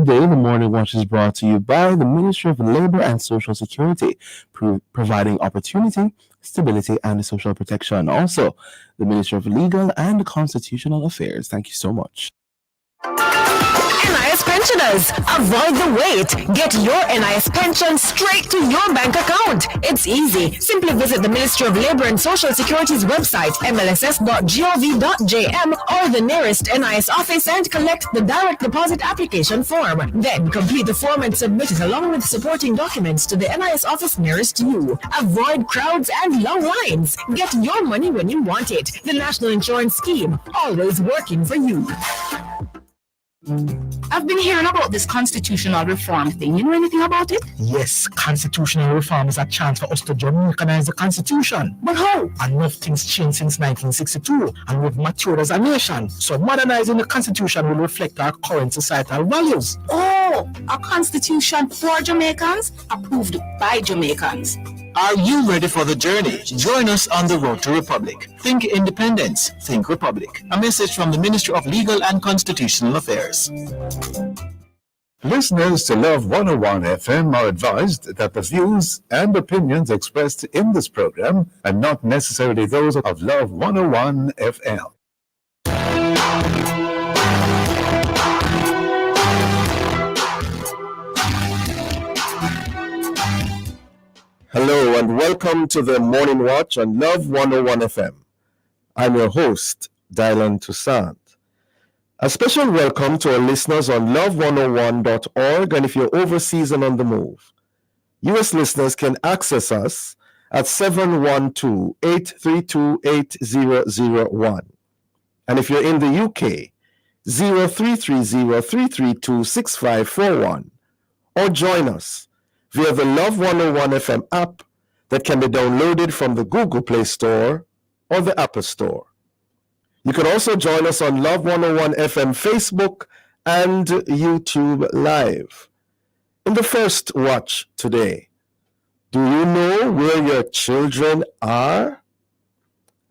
Today, the Morning Watch is brought to you by the Ministry of Labor and Social Security, providing opportunity, stability, and social protection. Also, the Ministry of Legal and Constitutional Affairs. Thank you so much. NIS pensioners, avoid the wait. Get your NIS pension straight to your bank account. It's easy. Simply visit the Ministry of Labor and Social Security's website, mlss.gov.jm, or the nearest NIS office and collect the direct deposit application form. Then complete the form and submit it along with supporting documents to the NIS office nearest you. Avoid crowds and long lines. Get your money when you want it. The National Insurance Scheme, always working for you. I've been hearing about this constitutional reform thing. You know anything about it? Yes, constitutional reform is a chance for us to Jamaicanize the constitution. But how? Enough things changed since 1962 and we've matured as a nation. So modernizing the constitution will reflect our current societal values. Oh, a constitution for Jamaicans, approved by Jamaicans. Are you ready for the journey? Join us on the road to Republic. Think independence, think Republic. A message from the Ministry of Legal and Constitutional Affairs. Listeners to Love 101 FM are advised that the views and opinions expressed in this program are not necessarily those of Love 101 FM. Hello and welcome to the Morning Watch on Love 101 FM. I'm your host, Dylan Toussaint. A special welcome to our listeners on love101.org and if you're overseas and on the move. US listeners can access us at 712-832-8001. And if you're in the UK, 0330-332-6541. Or join us via the Love 101 FM app that can be downloaded from the Google Play Store or the Apple Store. You can also join us on Love 101 FM Facebook and YouTube Live. In the first watch today, do you know where your children are?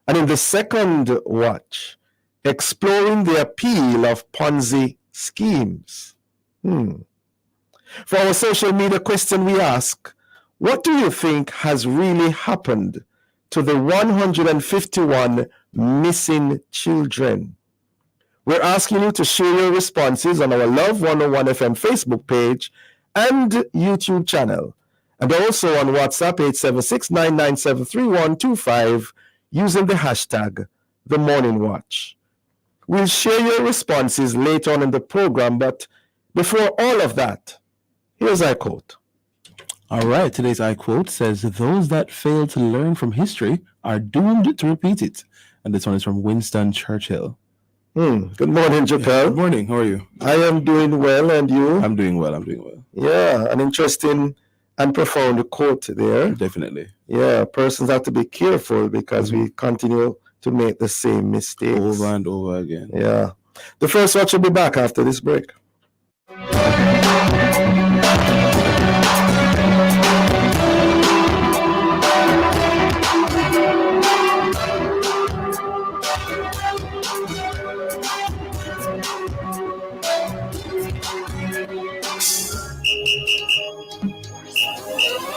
And in the second watch, exploring the appeal of Ponzi schemes. For our social media question, we ask, what do you think has really happened to the 151 missing children? We're asking you to share your responses on our Love 101 FM Facebook page and YouTube channel, and also on WhatsApp 876-997-3125 using the hashtag The Morning Watch. We'll share your responses later on in the program, but before all of that, here's our quote. All right, today's I quote says, those that fail to learn from history are doomed to repeat it. And this one is from Winston Churchill. Good morning, Japan. Good morning, how are you? I am doing well, and you? I'm doing well. Yeah, an interesting and profound quote there. Definitely. Yeah, persons have to be careful because we continue to make the same mistakes. Over and over again. Yeah. The first watch will be back after this break.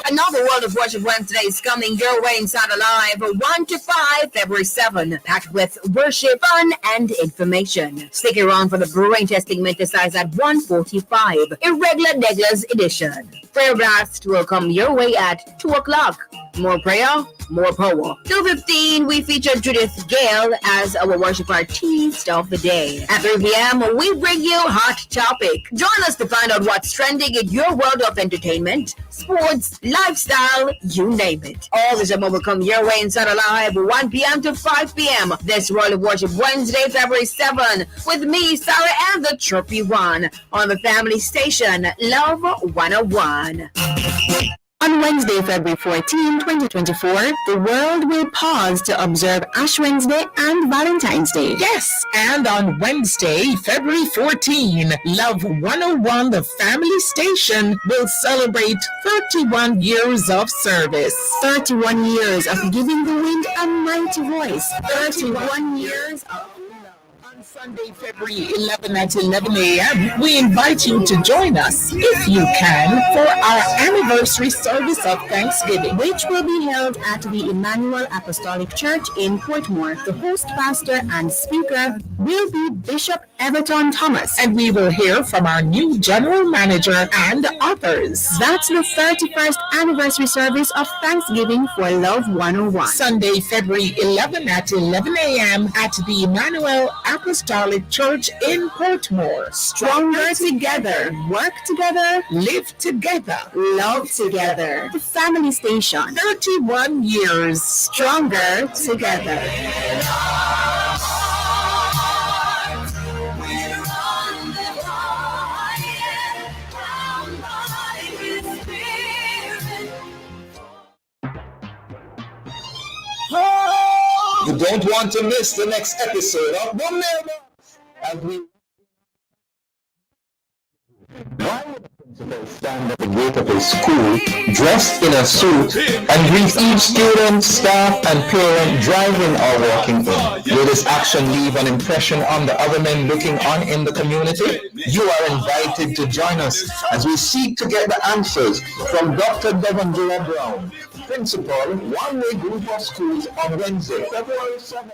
Another World of Worship Wednesday is coming your way inside Alive 1 to 5 February 7, packed with worship, fun, and information. Stick around for the brain testing synthesizer at 1:45, Irregular Neglers edition. Prayer blast will come your way at 2 o'clock. More prayer, more power. 2:15, we feature Judith Gale as our worship artist of the day. At 3 p.m., we bring you Hot Topic. Join us to find out what's trending in your world of entertainment, sports, lifestyle, you name it. All this and more will come your way inside Alive 1 p.m. to 5 p.m. This World of Worship Wednesday, February 7, with me, Sarah, and the Trophy One on the family station, Love 101. On Wednesday, February 14, 2024, the world will pause to observe Ash Wednesday and Valentine's Day. Yes, and on Wednesday, February 14, Love 101, the family station, will celebrate 31 years of service. 31 years of giving the wind a mighty voice. 31 years of... Sunday, February 11 at 11 a.m. We invite you to join us, if you can, for our anniversary service of Thanksgiving, which will be held at the Emmanuel Apostolic Church in Portmore. The host pastor and speaker will be Bishop Everton Thomas. and we will hear from our new general manager and others. That's the 31st anniversary service of Thanksgiving for Love 101. Sunday, February 11 at 11 a.m. at the Emmanuel Apostolic Church in Portmore. Stronger together, work together, Live together. love together. The family station. 31 years. Stronger together. You don't want to miss the next episode of The Mailbox as we stand at the gate of a school dressed in a suit and greet each student, staff, and parent driving or walking in. Will this action leave an impression on the other men looking on in the community? You are invited to join us as we seek to get the answers from Dr. Devon Brown, Principal, One-Way Group of Schools, on Wednesday, February 7th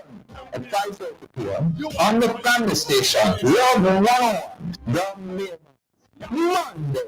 at 5:30 p.m. on the family station, Love 101, The Mailbox. Monday.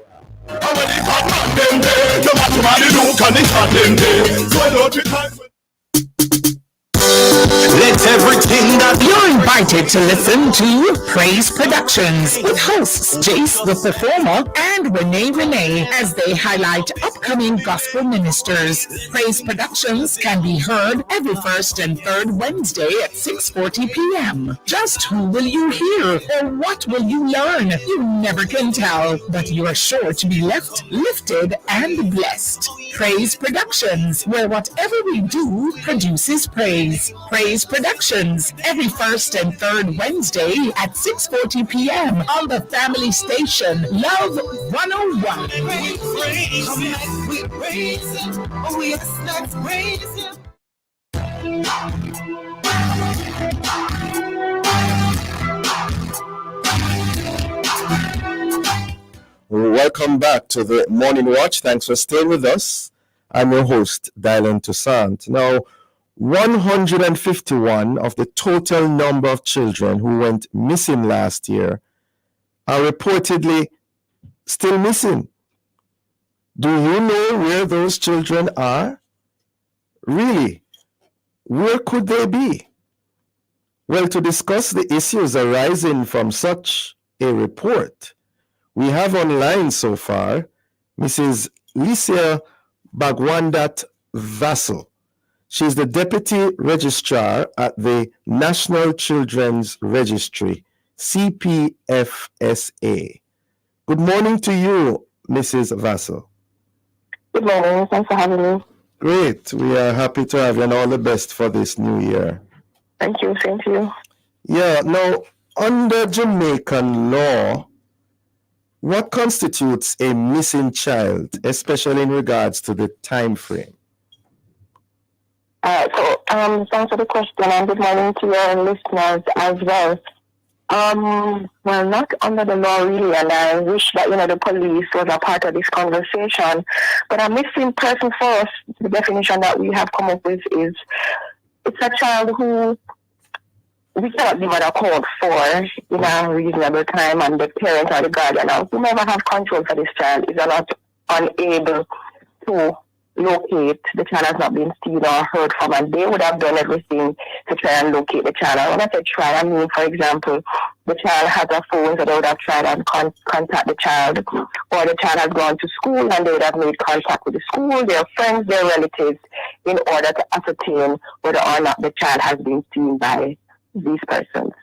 Let everything that you're invited to listen to Praise Productions with hosts Jace the Performer and Renee as they highlight upcoming gospel ministers. Praise Productions can be heard every first and third Wednesday at 6:40 p.m. Just who will you hear or what will you learn? You never can tell, but you are sure to be left lifted and blessed. Praise Productions, where whatever we do produces praise. Praise Productions, every first and third Wednesday at 6:40 p.m. on the family station, Love 101. Welcome back to the Morning Watch. Thanks for staying with us. I'm your host, Dylan Toussaint. Now, 151 of the total number of children who went missing last year are reportedly still missing. Do you know where those children are? Really? Where could they be? Well, to discuss the issues arising from such a report, we have online so far Mrs. Licia Bagwandat Vassal. She's the Deputy Registrar at the National Children's Registry, CPFSA. Good morning to you, Mrs. Vassal. Good morning. Thanks for having me. Great. We are happy to have you and all the best for this new year. Thank you. Same to you. Yeah, now, under Jamaican law, what constitutes a missing child, especially in regards to the time frame? Thanks for the question, and good morning to your listeners as well. Well, not under the law really, and I wish that, the police was a part of this conversation. But a missing person for us, the definition that we have come up with is, it's a child who we cannot give an account for in a reasonable time, and the parent or the guardian or whomever have control for this child is not unable to locate. The child has not been seen or heard from, and they would have done everything to try and locate the child. And when I say try, I mean, for example, the child has a phone, so they would have tried and contact the child, or the child has gone to school and they would have made contact with the school, their friends, their relatives, in order to ascertain whether or not the child has been seen by these persons.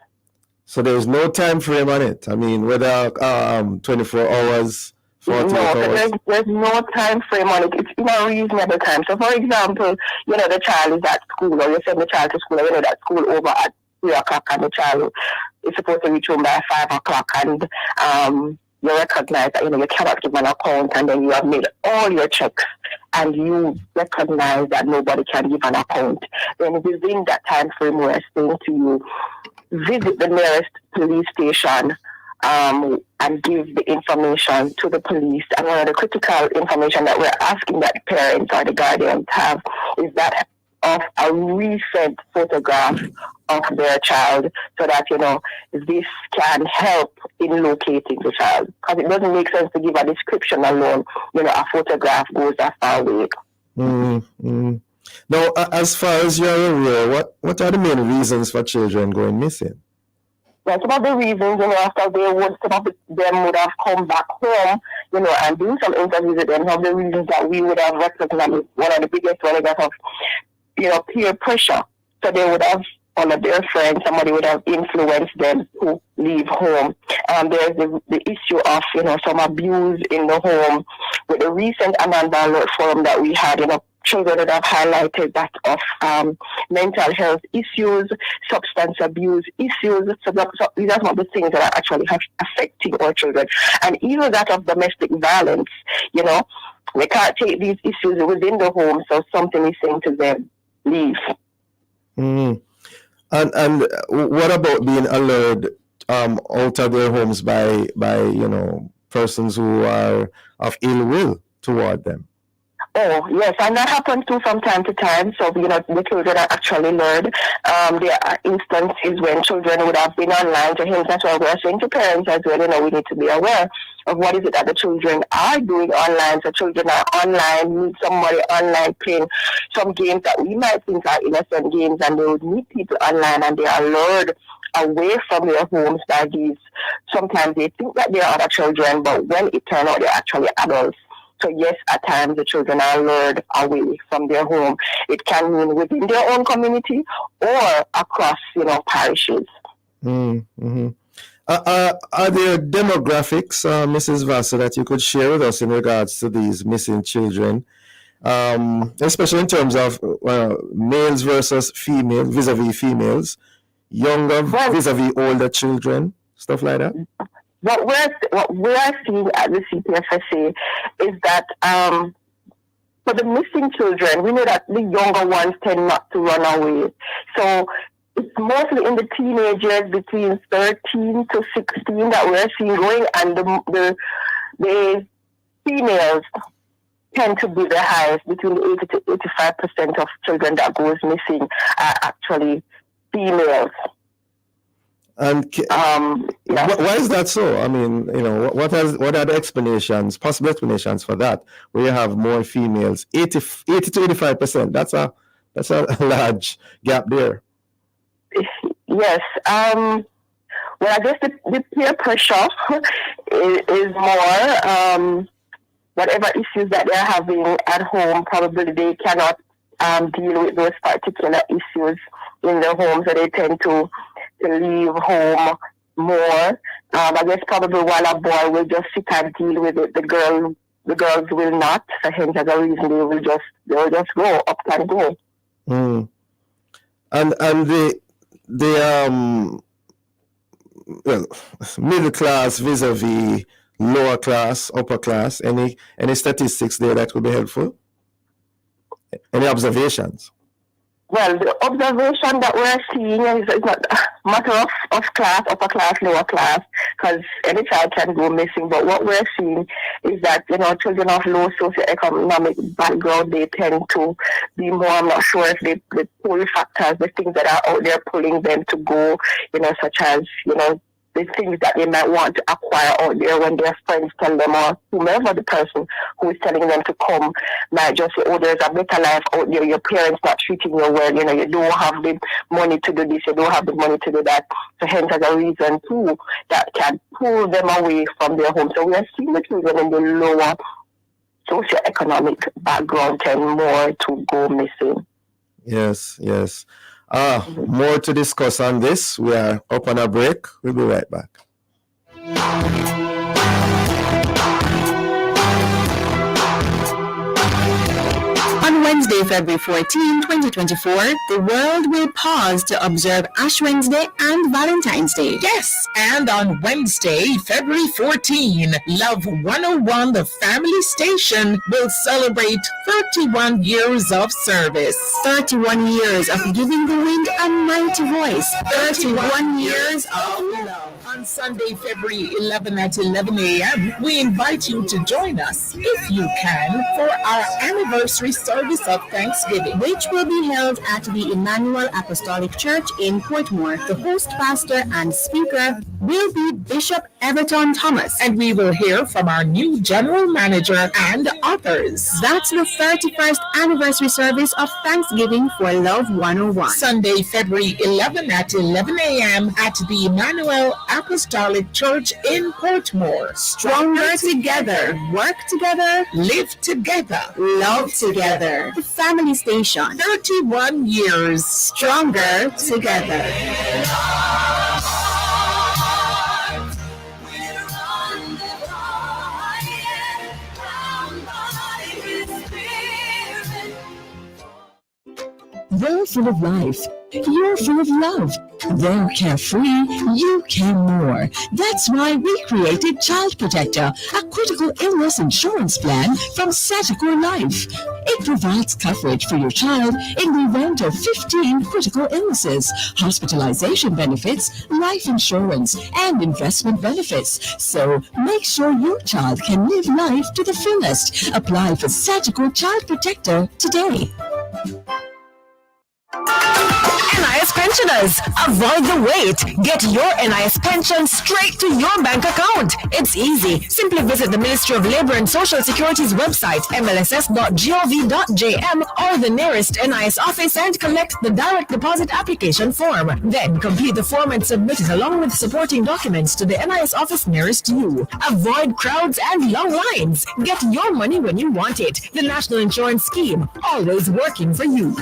So there's no time frame on it. I mean, whether 24 hours, 48 hours. There's no time frame on it. It's in a reasonable time. So, for example, the child is at school, or you send the child to school, or that school over at 3 o'clock, and the child is supposed to reach home by 5 o'clock, and you recognize that you cannot give an account, and then you have made all your checks, and you recognize that nobody can give an account. Then within that time frame, we're saying to you, visit the nearest police station and give the information to the police. And one of the critical information that we're asking that the parents or the guardians have is that of a recent photograph of their child, so that, this can help in locating the child. Because it doesn't make sense to give a description alone. A photograph goes a far way. Mm-hmm. Now, as far as you're aware, what are the main reasons for children going missing? Well, some of the reasons, after some of them would have come back home, and do some interviews with them. Some of the reasons that we would have recognized, one of the biggest one is that of, peer pressure. So they would have, one of their friends, somebody would have influenced them to leave home. There's the issue of, some abuse in the home. With the recent Amanda Alert Forum that we had, children that have highlighted that of mental health issues, substance abuse issues. So these are some of the things that are actually affecting our children. And even that of domestic violence, we can't take these issues within the home, so something is saying to them, leave. Mm. And what about being allured out of their homes by persons who are of ill will toward them? Oh, yes, and that happens too from time to time. So, the children are actually lured. There are instances when children would have been online to him. That's why we're saying to parents as well, we need to be aware of what is it that the children are doing online. So children are online, meet somebody online playing some games that we might think are innocent games, and they would meet people online and they are lured away from their homes by these. Sometimes they think that they are other children, but when it turns out they're actually adults. So yes, at times the children are lured away from their home. It can mean within their own community or across, parishes. Mm-hmm. Are there demographics, Mrs. Vassar, that you could share with us in regards to these missing children, especially in terms of males versus females, vis-a-vis females, younger vis-a-vis older children, stuff like that? What we're seeing at the CPFSA is that for the missing children, we know that the younger ones tend not to run away. So it's mostly in the teenagers between 13 to 16 that we're seeing going, and the females tend to be the highest. Between 80 to 85% of children that goes missing are actually females. And why is that so? I mean, what are the explanations, possible explanations for that? Where you have more females, 80 to 85%. That's a large gap there. Yes. Well, I guess the peer pressure is more. Whatever issues that they're having at home, probably they cannot deal with those particular issues in their home, so they tend to leave home more. I guess probably while a boy will just sit and deal with it, the girls will not. So hence, as a reason, they'll just go up and go. Mm. And the middle class vis-a-vis lower class, upper class. Any statistics there that would be helpful? Any observations? Well, the observation that we're seeing is not a matter of class, upper class, lower class, because any child can go missing. But what we're seeing is that, children of low socioeconomic background, they tend to be more, I'm not sure if the pull factors, the things that are out there pulling them to go, such as, the things that they might want to acquire out there when their friends tell them, or whomever the person who is telling them to come might just say, oh, there's a better life out there, your parents not treating you well, you don't have the money to do this, you don't have the money to do that. So hence as a reason too, that can pull them away from their home. So we are seeing the children in the lower socioeconomic background tend more to go missing. Yes. More to discuss on this. We are up on a break. We'll be right back. On Wednesday, February 14, 2024, the world will pause to observe Ash Wednesday and Valentine's Day. Yes, and on Wednesday, February 14, Love 101, the family station, will celebrate 31 years of service. 31 years of giving the wind a mighty voice. 31 years of love. On Sunday, February 11 at 11 a.m., we invite you to join us, if you can, for our anniversary service of Thanksgiving, which will be held at the Emmanuel Apostolic Church in Portmore. The host pastor and speaker will be Bishop Everton Thomas, and we will hear from our new general manager and authors. That's the 31st anniversary service of Thanksgiving for Love 101. Sunday, February 11 at 11 a.m. at the Emmanuel Apostolic Church in Portmore. Stronger together, work together, live together, love together. The family station. 31 years. Stronger together. They're full of life. You're full of love. They're carefree. You can more. That's why we created Child Protector, a critical illness insurance plan from Sagicor Life. It provides coverage for your child in the event of 15 critical illnesses, hospitalization benefits, life insurance, and investment benefits. So make sure your child can live life to the fullest. Apply for Sagicor Child Protector today. NIS pensioners, avoid the wait. Get your NIS pension straight to your bank account. It's easy. Simply visit the Ministry of Labor and Social Security's website, mlss.gov.jm, or the nearest NIS office and collect the direct deposit application form. Then complete the form and submit it along with supporting documents to the NIS office nearest you. Avoid crowds and long lines. Get your money when you want it. The National Insurance Scheme, always working for you.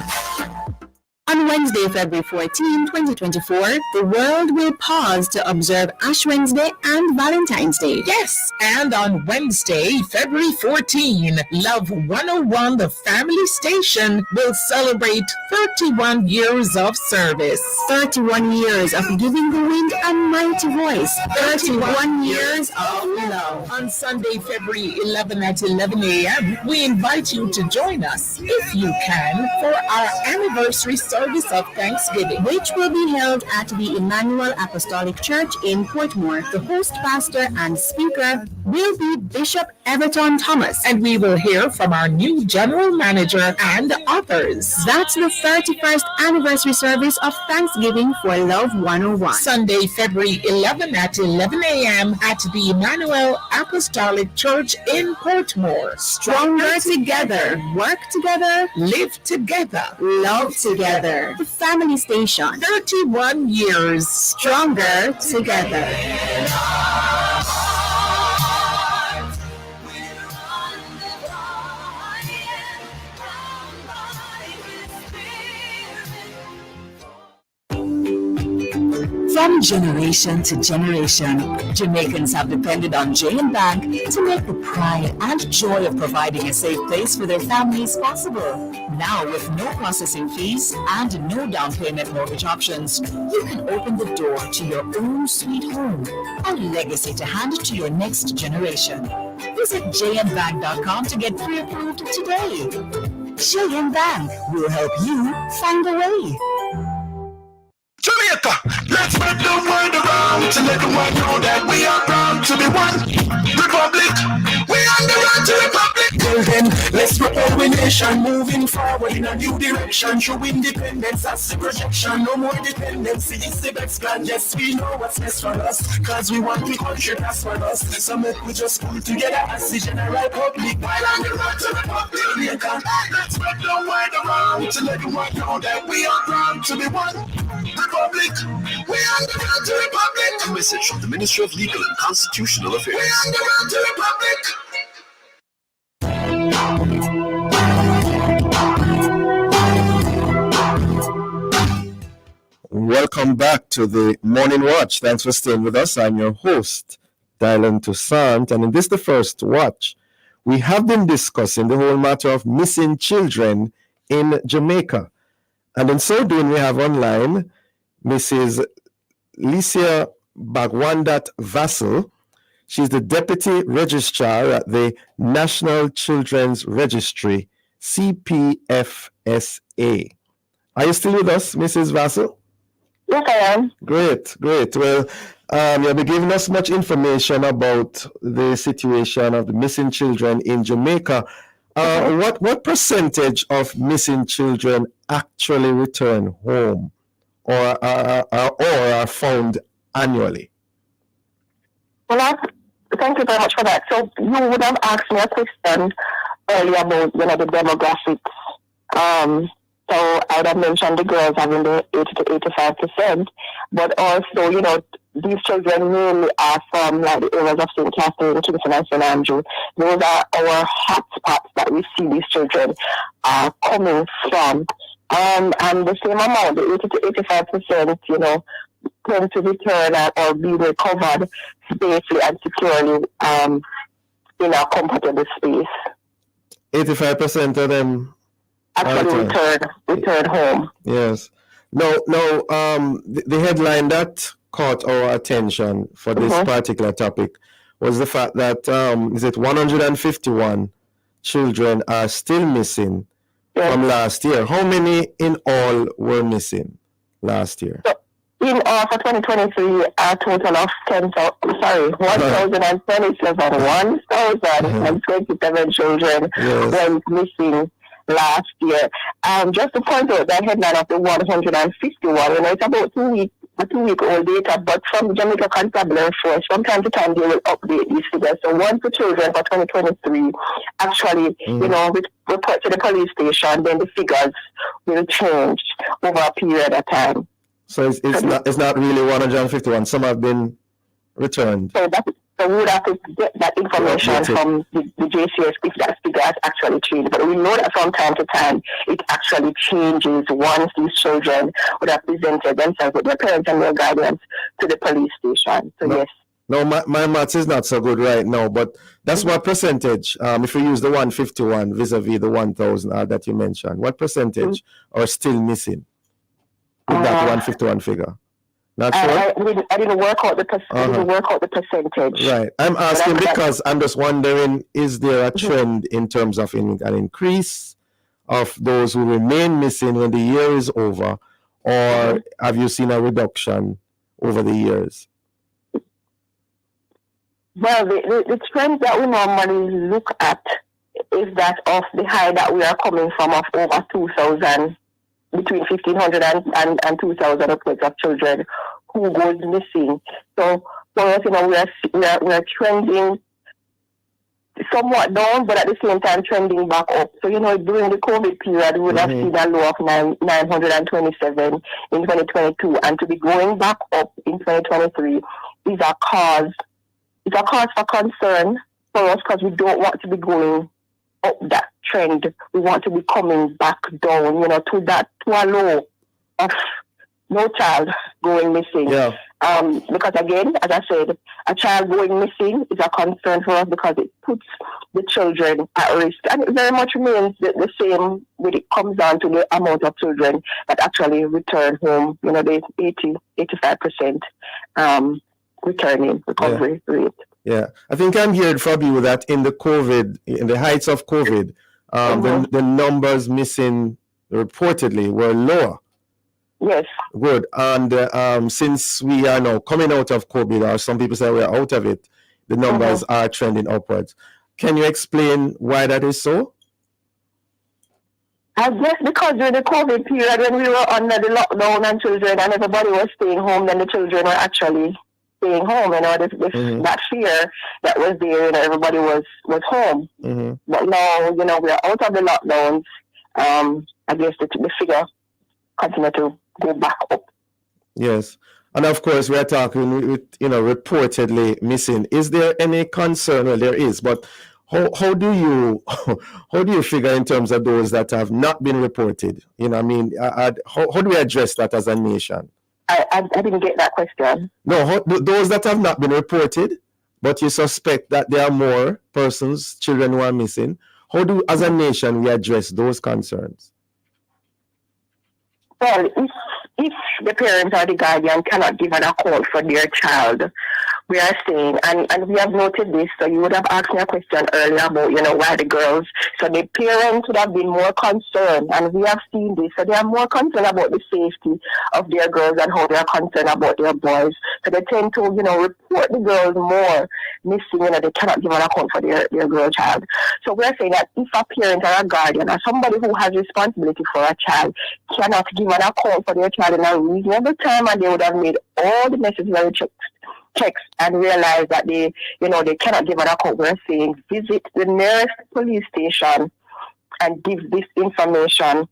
On Wednesday, February 14, 2024, the world will pause to observe Ash Wednesday and Valentine's Day. Yes, and on Wednesday, February 14, Love 101, the family station, will celebrate 31 years of service. 31 years of giving the wind a mighty voice. 31 years of love. On Sunday, February 11 at 11 a.m., we invite you to join us, if you can, for our anniversary service of Thanksgiving, which will be held at the Emmanuel Apostolic Church in Portmore. The host pastor and speaker will be Bishop Everton Thomas, and we will hear from our new general manager and authors. That's the 31st anniversary service of Thanksgiving for Love 101. Sunday, February 11 at 11 a.m. at the Emmanuel Apostolic Church in Portmore. Stronger together, work together, live together, love together. The family station. 31 years. Stronger together. From generation to generation, Jamaicans have depended on J&M Bank to make the pride and joy of providing a safe place for their families possible. Now, with no processing fees and no down payment mortgage options, you can open the door to your own sweet home, a legacy to hand to your next generation. Visit jmbank.com to get pre-approved today. J&M Bank will help you find a way. Jamaica, let's spread the word around to let the world know that we are proud to be one republic. We on the road to republic. Till then, let's propel our nation moving forward in a new direction. Show independence, that's the projection. No more dependency, it's the best plan. Yes, we know what's best for us, cause we want the country that's for us. So make we just pull together as the general public. While on the road to republic, Jamaica, let's spread the word around to let the world know that we are proud to be one republic. We on the road to republic. A message from the Ministry of Legal and Constitutional Affairs. We on the road to republic. Welcome back to the Morning Watch. Thanks for staying with us. I'm your host, Dylan Toussaint, and in this, the first watch, we have been discussing the whole matter of missing children in Jamaica. And in so doing, we have online Mrs. Licia Bagwandat Vassal. She's the Deputy Registrar at the National Children's Registry, CPFSA. Are you still with us, Mrs. Vassal? Yes, I am. Great. Well, you'll be giving us much information about the situation of the missing children in Jamaica. What percentage of missing children actually return home or are found annually? Well, thank you very much for that. So you would have asked me a question earlier about the demographics. So I would have mentioned the girls having the 80 to 85%, but also, these children mainly are from like the areas of St. Catherine, Kingston, and St. Andrew. Those are our hot spots that we see these children are coming from. And the same amount, the 80 to 85%, tend to return or be recovered safely and securely in a comfortable space. 85% of them actually return home. Yes. No. The headline that caught our attention for this particular topic was the fact that 151 children are still missing from last year. How many in all were missing last year? So, in all for 2023, a total of 1,027 children went missing last year. Just to point out that headline of the 151, it's about 2-week-old data, but from Jamaica Constabulary Force, from time to time they will update these figures. So once the children for 2023 actually, report to the police station, then the figures will change over a period of time. So it's not really 151. Some have been returned. So we would have to get that information from the JCS if that figure has actually changed. But we know that from time to time it actually changes once these children would have presented themselves with their parents and their guardians to the police station. So yes. No, my maths is not so good right now, but that's what percentage, if we use the 151 vis-a-vis the 1,000 that you mentioned, what percentage are still missing with that 151 figure? Not sure? I didn't work out the percentage. Right. I'm asking because I'm just wondering, is there a trend in terms of an increase of those who remain missing when the year is over, or have you seen a reduction over the years? Well, the trend that we normally look at is that of the high that we are coming from of over 2,000, between 1,500 and 2,000 upwards of children who goes missing. So for us, we are trending somewhat down, but at the same time trending back up. So, during the COVID period, we would have seen a low of 927 in 2022, and to be going back up in 2023 is a cause for concern for us, because we don't want to be going up that trend. We want to be coming back down, to a low of no child going missing. Yeah. Because again, as I said, a child going missing is a concern for us because it puts the children at risk. And it very much remains the same when it comes down to the amount of children that actually return home. The 80-85% returning recovery rate. Yeah, I think I'm hearing from you that in the heights of COVID, the numbers missing reportedly were lower. Yes. Good. And since we are now coming out of COVID, or some people say we are out of it, the numbers are trending upwards. Can you explain why that is so? I guess because during the COVID period, when we were under the lockdown and children and everybody was staying home, then the children were actually staying home. That fear that was there, everybody was home. But now, we are out of the lockdowns. I guess the figure continue to go back up. Yes. And of course, we are talking with, reportedly missing. Is there any concern? Well, there is, but how do you figure in terms of those that have not been reported? How do we address that as a nation? I didn't get that question. No, those that have not been reported, but you suspect that there are more persons, children who are missing. How do, as a nation, we address those concerns? Well, if the parents or the guardian cannot give an account for their child, we are saying, and we have noted this, so you would have asked me a question earlier about, why the girls, so the parents would have been more concerned, and we have seen this, so they are more concerned about the safety of their girls and how they are concerned about their boys. So they tend to, report the girls more missing, they cannot give an account for their girl child. So we're saying that if a parent or a guardian or somebody who has responsibility for a child cannot give an account for their child in a reasonable time, and they would have made all the necessary checks and realize that they cannot give an account, we're saying visit the nearest police station and give this information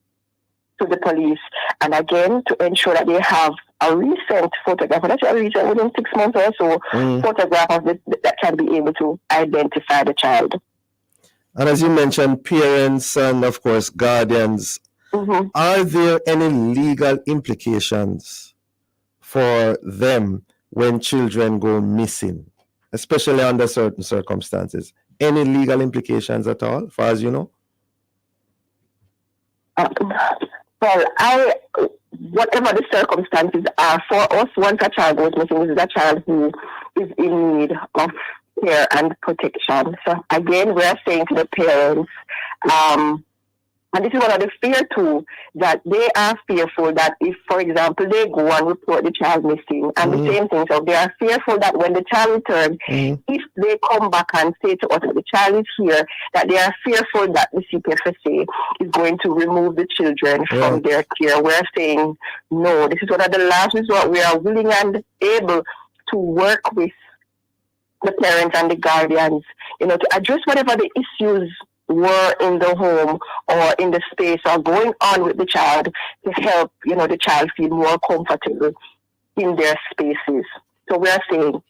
to the police. And again, to ensure that they have a recent photograph, within 6 months or so, photograph of that can be able to identify the child. And as you mentioned, parents and of course guardians, are there any legal implications for them when children go missing, especially under certain circumstances? Any legal implications at all, as far as you know? Well, whatever the circumstances are, for us, once a child goes missing, this is a child who is in need of care and protection. So again, we're saying to the parents, and this is one of the fear too, that they are fearful that if, for example, they go and report the child missing, and the same thing, so they are fearful that when the child returns, if they come back and say to us that the child is here, that they are fearful that the CPFSA is going to remove the children from their care. We're saying, no, this is one of the last resort. We are willing and able to work with the parents and the guardians, to address whatever the issues were in the home or in the space or going on with the child to help, the child feel more comfortable in their spaces. So we are saying,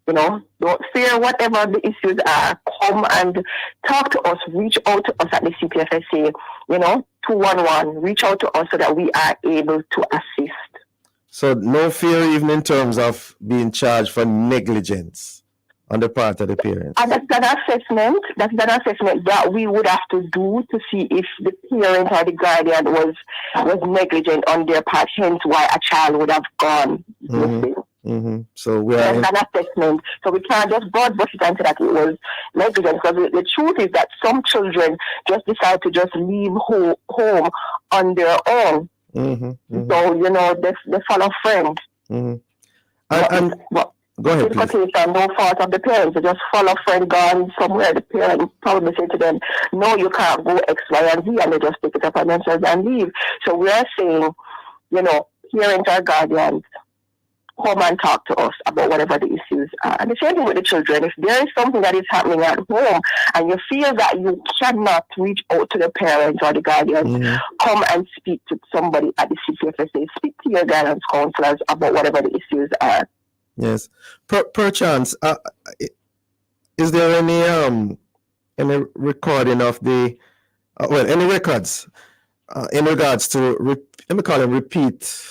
don't fear whatever the issues are. Come and talk to us. Reach out to us at the CPFSA, 211. Reach out to us so that we are able to assist. So no fear even in terms of being charged for negligence on the part of the parents. And that's an assessment that we would have to do to see if the parent or the guardian was negligent on their part, hence why a child would have gone missing. So that's an assessment. So we can't just broad brush it and say that it was negligent, because the truth is that some children just decide to just leave home on their own. So, they follow friends. Go ahead, please. No fault of the parents. They just follow friend gone somewhere. The parents probably say to them, no, you can't go X, Y, and Z, and they just pick it up on themselves and leave. So we are saying, parents or guardians, come and talk to us about whatever the issues are. And the same thing with the children. If there is something that is happening at home and you feel that you cannot reach out to the parents or the guardians, come and speak to somebody at the CPFSA. Speak to your guidance counselors about whatever the issues are. Yes. Perchance, is there any recording of the any records in regards to let me call them repeat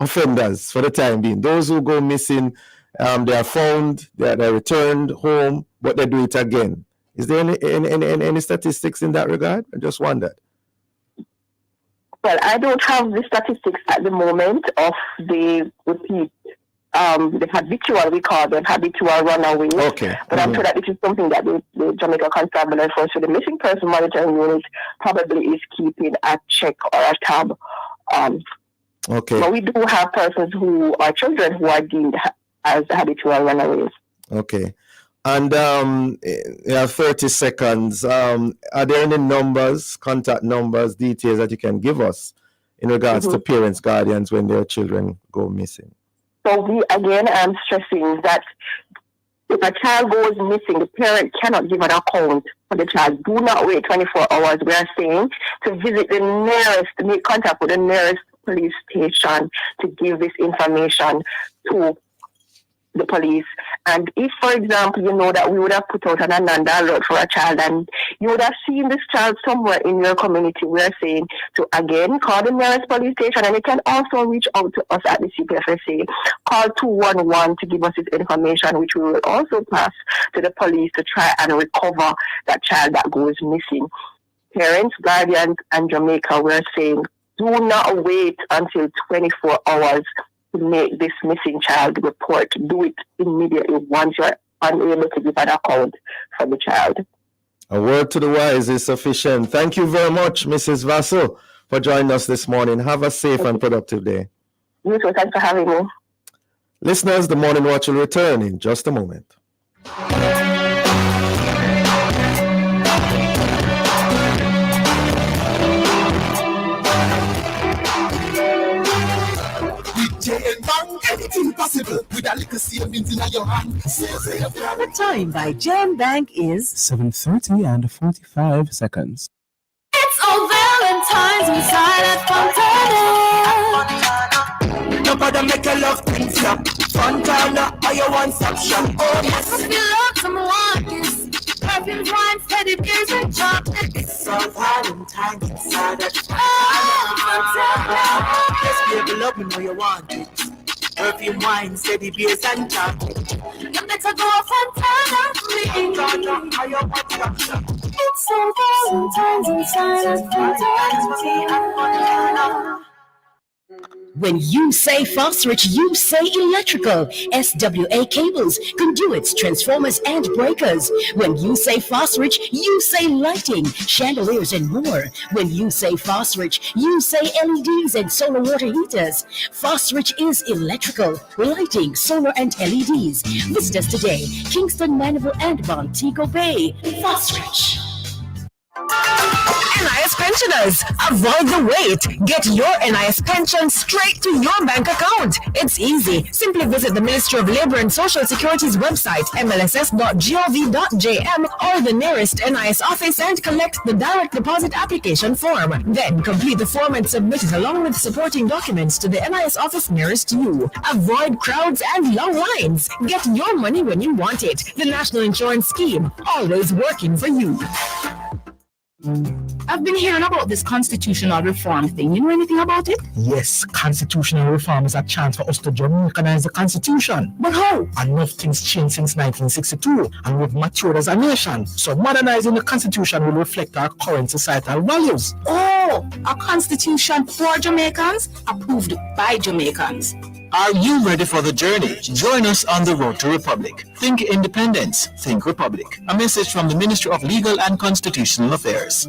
offenders for the time being? Those who go missing, they are found, they're returned home, but they do it again. Is there any statistics in that regard? I just wondered. Well, I don't have the statistics at the moment of the repeat. The habitual, we call them habitual runaways. Okay. But I'm sure that this is something that the Jamaica Constabulary Force, so the Missing Person Monitoring Unit, probably is keeping a check or a tab. Okay. But we do have persons who are children who are deemed as habitual runaways. Okay. And you have 30 seconds. Are there any numbers, contact numbers, details that you can give us in regards to parents, guardians when their children go missing? So we, again, I'm stressing that if a child goes missing, the parent cannot give an account for the child. Do not wait 24 hours. We are saying to visit the nearest, to make contact with the nearest police station to give this information to the police. And if, for example, you know that we would have put out an another alert for a child and you would have seen this child somewhere in your community, we are saying to again call the nearest police station, and you can also reach out to us at the CPFSA. Call 211 to give us this information, which we will also pass to the police to try and recover that child that goes missing. Parents, guardians, and Jamaica, we are saying do not wait until 24 hours to make this missing child report. Do it immediately once you're unable to give an account for the child. A word to the wise is sufficient. Thank you very much, Mrs. Vassell, for joining us this morning. Have a safe and productive day. You too. Thanks for having me. Listeners, the Morning Watch will return in just a moment. Anything possible with a little savings in your hand. The time by Gem Bank is 7:30 and 45 seconds. It's all Valentine's inside at Fontana. Nobody make a love thing flop. Fontana, are your one-stop shop? Oh yes. If you love someone, kiss. Perfumes, wine, teddy bears, and chocolate. It's all Valentine's inside at Fontana. Yes, baby, love me know you want it. Perfume, wine, steady beers, and chocolate. You better go Fontana, please. Fontana, are your one-stop shop? It's all Valentine's inside at Fontana. when you say Fosrich, you say electrical, SWA cables, conduits, transformers, and breakers. When you say Fosrich, you say lighting, chandeliers, and more. When you say Fosrich, you say LEDs and solar water heaters. Fosrich is electrical, lighting, solar, and LEDs. Visit us today, Kingston, Mandeville, and Montego Bay. Fosrich. NIS pensioners, avoid the wait. Get your NIS pension straight to your bank account. It's easy. Simply visit the Ministry of Labor and Social Security's website, mlss.gov.jm, or the nearest NIS office and collect the direct deposit application form. Then complete the form and submit it along with supporting documents to the NIS office nearest you. Avoid crowds and long lines. Get your money when you want it. The National Insurance Scheme, always working for you. I've been hearing about this constitutional reform thing. You know anything about it? Yes, constitutional reform is a chance for us to Jamaicanize the constitution. But how? Enough things changed since 1962, and we've matured as a nation. So modernizing the constitution will reflect our current societal values. Oh, a constitution for Jamaicans, approved by Jamaicans. Are you ready for the journey? Join us on the road to Republic. Think independence, think Republic. A message from the Ministry of Legal and Constitutional Affairs.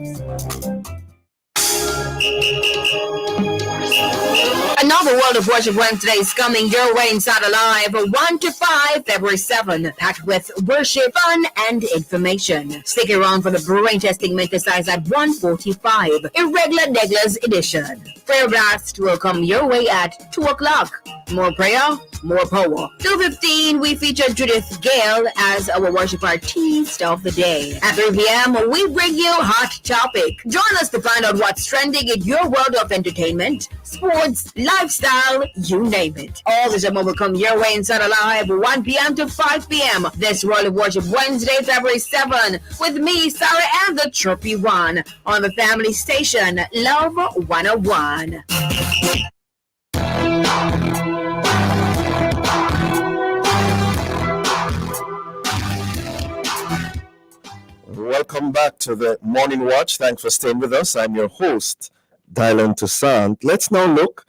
Another World of Worship Wednesday is coming your way inside Alive 1 to 5 February 7, packed with worship, fun, and information. Stick around for the brain testing exercise at 1:45, Irregular Neglers edition. Prayer Blast will come your way at 2 o'clock. More prayer, more power. 2:15, we feature Judith Gale as our worship artist of the day. At 3 p.m., we bring you Hot Topic. Join us to find out what's trending in your world of entertainment, sports, lifestyle, you name it. All this and more will come your way inside Alive 1 p.m. to 5 p.m. This World of Worship Wednesday, February 7, with me, Sarah, and the Trophy One on the family station, Love 101. Welcome back to the Morning Watch. Thanks for staying with us. I'm your host, Dylan Toussaint. Let's now look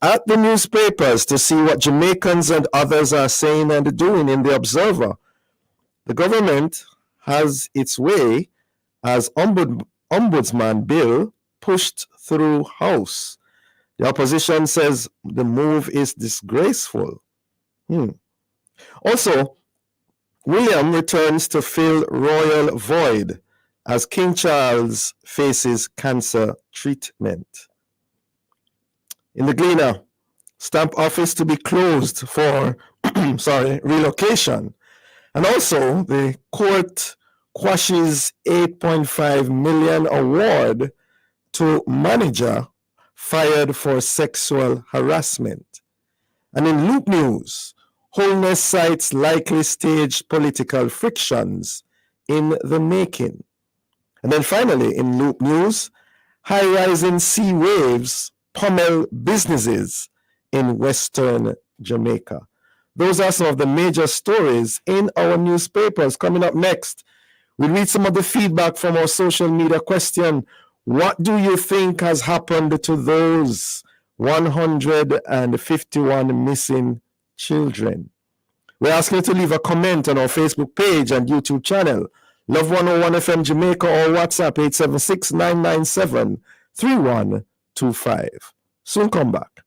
at the newspapers to see what Jamaicans and others are saying and doing in the Observer. The government has its way as ombudsman bill pushed through House. The opposition says the move is disgraceful. Also, William returns to fill royal void as King Charles faces cancer treatment. In the Gleaner, stamp office to be closed for relocation. And also, the court quashes $8.5 million award to manager fired for sexual harassment. And in Loop News, Wholeness cites likely staged political frictions in the making. And then finally, in Loop News, high-rising sea waves pummel businesses in Western Jamaica. Those are some of the major stories in our newspapers. Coming up next, we'll read some of the feedback from our social media question. What do you think has happened to those 151 missing children? We're asking you to leave a comment on our Facebook page and YouTube channel, Love 101 FM Jamaica, or WhatsApp 876-997-3125. Soon come back.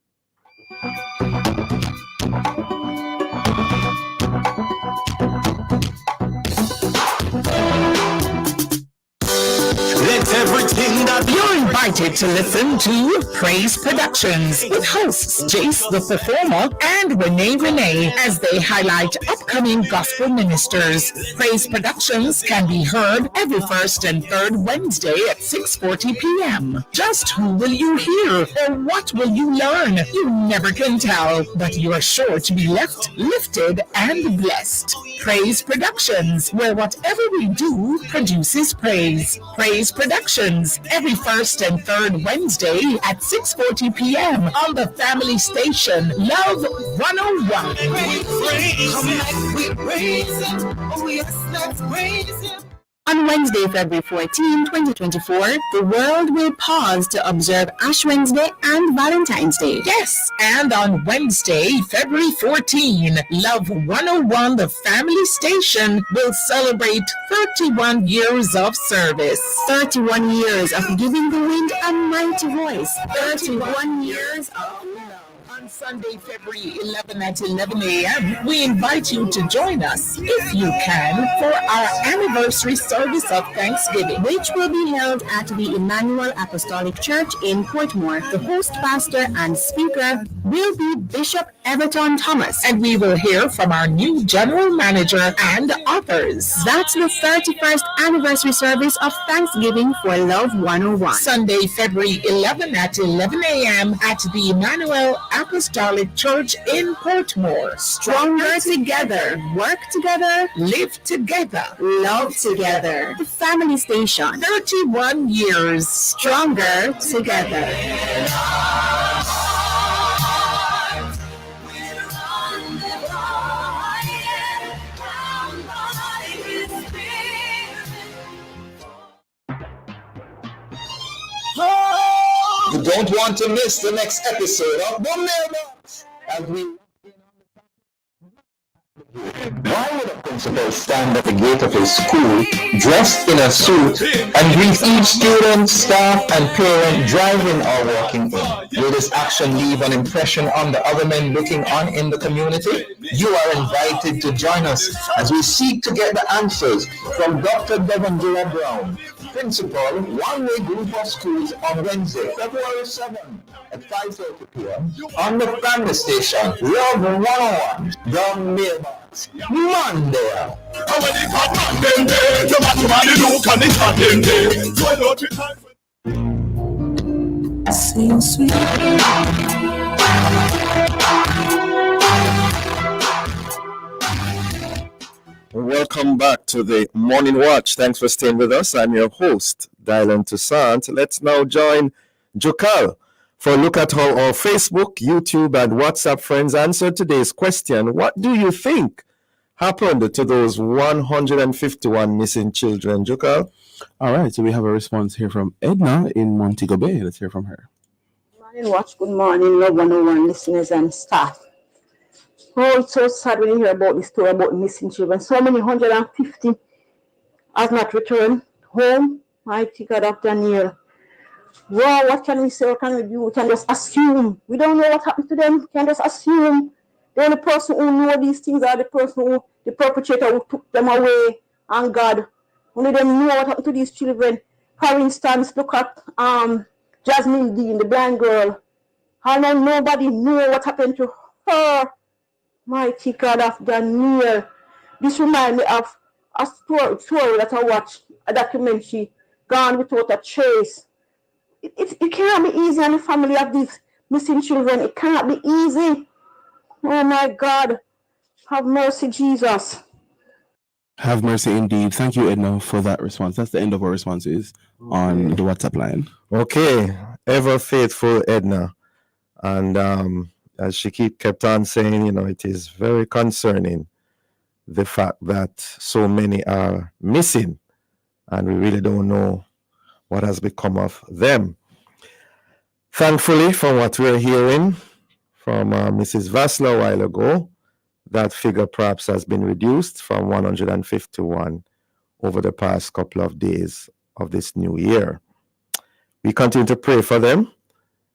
Let everything that You're invited to listen to Praise Productions with hosts Jace the Performer and Renee as they highlight upcoming gospel ministers. Praise Productions can be heard every first and third Wednesday at 6:40 p.m. Just who will you hear or what will you learn? You never can tell, but you are sure to be lifted, and blessed. Praise Productions, where whatever we do produces praise. Praise Productions, every first and third Wednesday at 6:40 p.m. on the family station, Love 101. On Wednesday, February 14, 2024, the world will pause to observe Ash Wednesday and Valentine's Day. Yes, and on Wednesday, February 14, Love 101, the family station, will celebrate 31 years of service. 31 years of giving the wind a mighty voice. 31 years of love. On Sunday, February 11 at 11 a.m., we invite you to join us, if you can, for our anniversary service of Thanksgiving, which will be held at the Emmanuel Apostolic Church in Portmore. The host pastor and speaker will be Bishop Everton Thomas, and we will hear from our new general manager and authors. That's the 31st anniversary service of Thanksgiving for Love 101. Sunday, February 11 at 11 a.m. at the Emmanuel Apostolic Church in Portmore. Stronger together, work together, live together, love together. The family station. 31 years. Stronger together. You don't want to miss the next episode of The Mailbox. As we why would a principal stand at the gate of his school dressed in a suit and greet each student, staff, and parent driving or walking in? Will this action leave an impression on the other men looking on in the community? You are invited to join us as we seek to get the answers from Dr. Devon Brown, Principal, One-Way Group of Schools, on Wednesday, February 7 at 5:30 p.m. on the family station, Love 101, The Mailbox. Monday. Welcome back to the Morning Watch. Thanks for staying with us. I'm your host, Dylan Toussaint. Let's now join Jokal for a look at how our Facebook, YouTube, and WhatsApp friends answered today's question. What do you think happened to those 151 missing children? Jokal? All right, so we have a response here from Edna in Montego Bay. Let's hear from her. Morning Watch, good morning, Love 101 listeners and staff. Oh, it's so sad when you hear about the story about missing children. So many 150 has not returned home. Mighty God of Daniel. Wow, what can we say? What can we do? We can just assume. We don't know what happened to them. We can just assume. The only person who knows these things are the person who, the perpetrator who took them away. And God, only them know what happened to these children. For instance, look at Jasmine Dean, the blind girl. And then nobody knew what happened to her. Mighty God of Daniel. This reminds me of a story that I watched, a documentary, Gone Without a Trace. It cannot be easy on the family of these missing children. It cannot be easy. Oh my God. Have mercy, Jesus. Have mercy indeed. Thank you, Edna, for that response. That's the end of our responses on the WhatsApp line. Okay, ever faithful Edna. And as she kept on saying, it is very concerning the fact that so many are missing and we really don't know what has become of them. Thankfully, from what we're hearing from Mrs. Vassler a while ago, that figure perhaps has been reduced from 151 over the past couple of days of this new year. We continue to pray for them,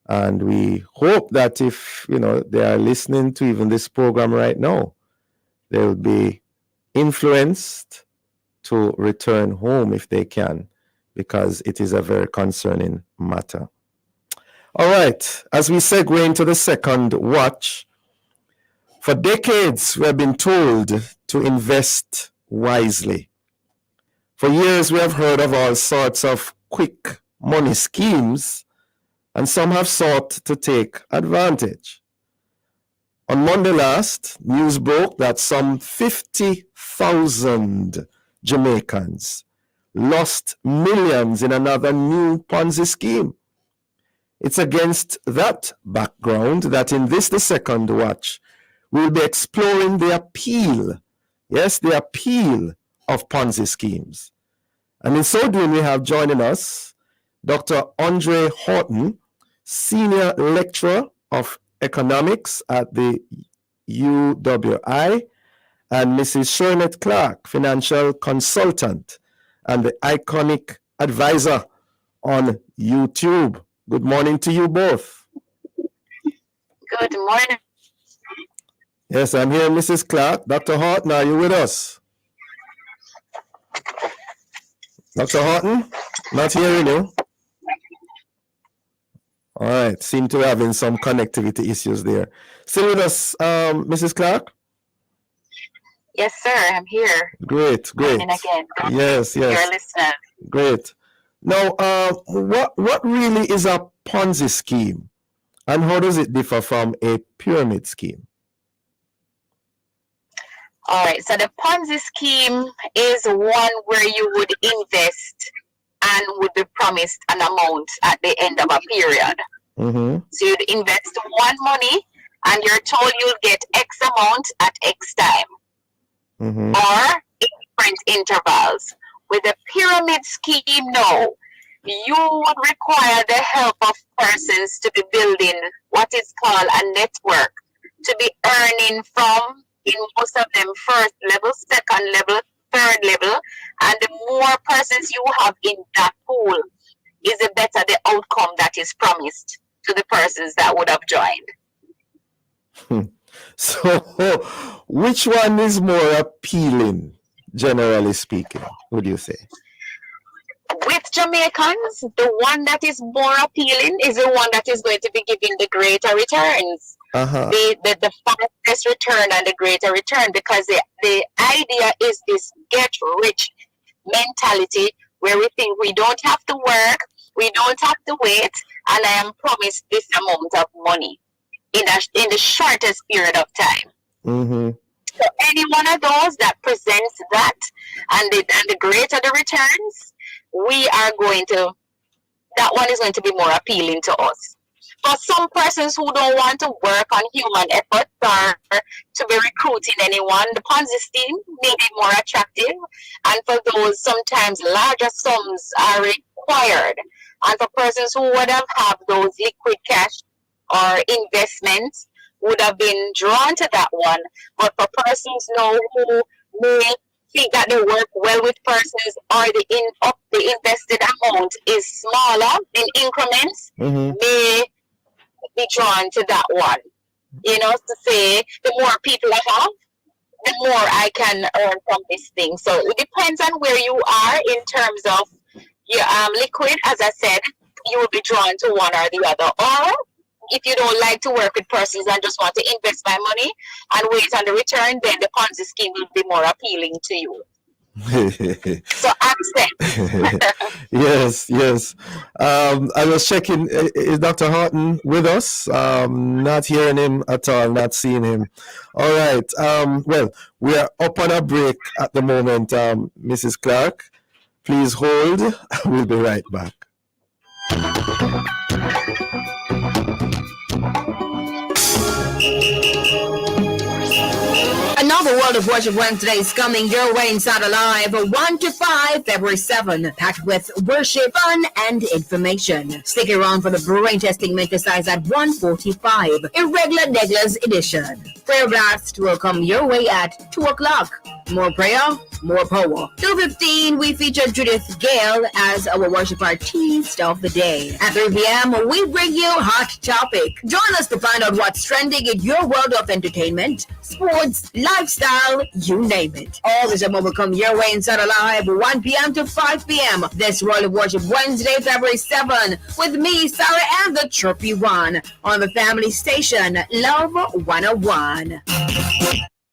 and we hope that if they are listening to even this program right now, they will be influenced to return home if they can, because it is a very concerning matter. All right, as we segue into the second watch, for decades we have been told to invest wisely. For years we have heard of all sorts of quick money schemes, and some have sought to take advantage. On Monday last, news broke that some 50,000 Jamaicans lost millions in another new Ponzi scheme. It's against that background that in this, the second watch, we'll be exploring the appeal, yes, the appeal of Ponzi schemes. And in so doing, we have joining us Dr. Andre Horton, Senior Lecturer of Economics at the UWI, and Mrs. Shernette Clark, Financial Consultant and the Iconic Advisor on YouTube. Good morning to you both. Good morning. Yes, I'm here, Mrs. Clark. Dr. Horton, are you with us? Dr. Horton, not hearing you. All right, seem to be having some connectivity issues there. Still with us, Mrs. Clark? Yes, sir, I'm here. Great. And again, Yes. Your listener. Great. Now, what really is a Ponzi scheme, and how does it differ from a pyramid scheme? All right, so the Ponzi scheme is one where you would invest and would be promised an amount at the end of a period. Mm-hmm. So you'd invest one money and you're told you'll get X amount at X time, Mm-hmm. or in different intervals. With a pyramid scheme, no. You would require the help of persons to be building what is called a network, to be earning from, in most of them, first level, second level, third level, and the more persons you have in that pool is the better the outcome that is promised to the persons that would have joined. So, which one is more appealing, generally speaking, would you say? With Jamaicans, the one that is more appealing is the one that is going to be giving the greater returns. Uh-huh. The fastest return and the greater return, because the idea is this get rich mentality where we think we don't have to work, we don't have to wait, and I am promised this amount of money in the shortest period of time. Mm-hmm. So any one of those that presents that and the greater the returns, that one is going to be more appealing to us. For some persons who don't want to work on human effort or to be recruiting anyone, the Ponzi scheme may be more attractive. And for those, sometimes larger sums are required. And for persons who would have those liquid cash or investments, would have been drawn to that one. But for persons now who may think that they work well with persons, or the invested amount is smaller in increments, Mm-hmm. may be drawn to that one. To say the more people I have, the more I can earn from this thing. So it depends on where you are in terms of your liquid. As I said, you will be drawn to one or the other. Or if you don't like to work with persons and just want to invest my money and wait on the return, then the Ponzi scheme will be more appealing to you. So accent. Yes, yes. I was checking. Is Dr. Horton with us? Not hearing him at all. Not seeing him. All right. Well, we are up on a break at the moment. Mrs. Clark, please hold. We'll be right back. Another World of Worship Wednesday is coming your way inside Alive 1 to 5 February 7, packed with worship, fun, and information. Stick around for the brain testing exercise at 1:45, Irregular Neglers edition. Prayer Blast will come your way at 2 o'clock. More prayer, more power. 2:15, we feature Judith Gale as our worship artist of the day. At 3 p.m., we bring you Hot Topic. Join us to find out what's trending in your world of entertainment, sports, lifestyle, you name it. All this will come your way inside Alive 1 p.m. to 5 p.m. This World of Worship Wednesday, February 7, with me, Sarah, and the Chirpy One on the family station, Love 101.